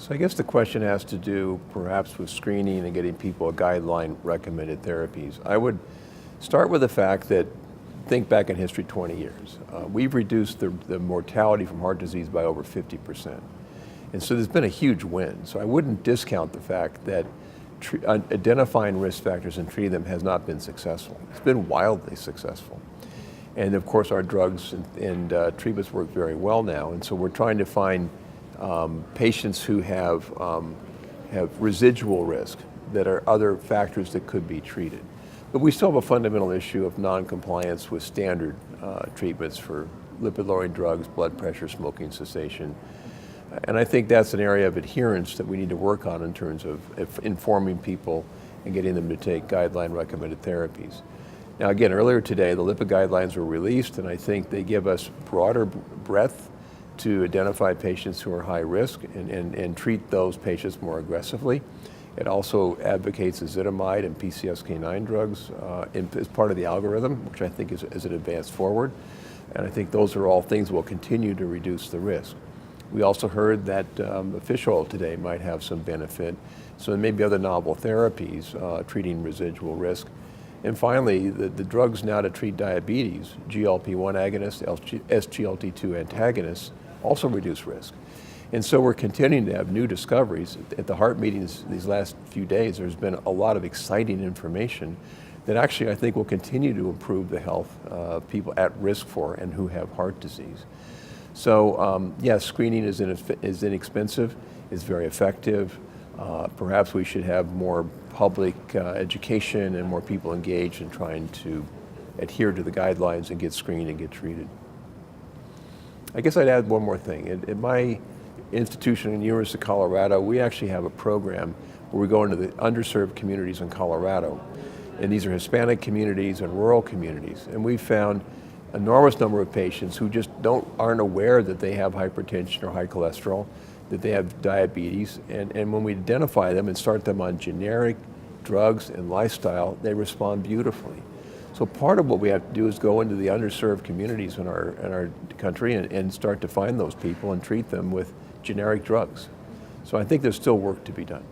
So I guess the question has to do perhaps with screening and getting people a guideline recommended therapies. I would start with the fact that, think back in history 20 years. We've reduced the mortality from heart disease by over 50%. And so there's been a huge win. So I wouldn't discount the fact that identifying risk factors and treating them has not been successful. It's been wildly successful. And of course our drugs and treatments work very well now. And so we're trying to find patients who have residual risk that are other factors that could be treated. But we still have a fundamental issue of non-compliance with standard treatments for lipid-lowering drugs, blood pressure, smoking cessation. And I think that's an area of adherence that we need to work on in terms of informing people and getting them to take guideline-recommended therapies. Now again, earlier today, the lipid guidelines were released, and I think they give us broader breadth to identify patients who are high risk and treat those patients more aggressively. It also advocates ezetimibe and PCSK9 drugs as part of the algorithm, which I think is an advance forward. And I think those are all things that will continue to reduce the risk. We also heard that fish oil today might have some benefit, so there may be other novel therapies treating residual risk. And finally, the drugs now to treat diabetes, GLP-1 agonists, SGLT2 antagonists, also reduce risk. And so we're continuing to have new discoveries. At the heart meetings these last few days, there's been a lot of exciting information that actually I think will continue to improve the health of people at risk for and who have heart disease. So yes, screening is inexpensive, is very effective. Perhaps we should have more public education and more people engaged in trying to adhere to the guidelines and get screened and get treated. I guess I'd add one more thing. At my institution in the University of Colorado, we actually have a program where we go into the underserved communities in Colorado. And these are Hispanic communities and rural communities. And we've found an enormous number of patients who just aren't aware that they have hypertension or high cholesterol, that they have diabetes. And when we identify them and start them on generic drugs and lifestyle, they respond beautifully. So part of what we have to do is go into the underserved communities in our country and start to find those people and treat them with generic drugs. So I think there's still work to be done.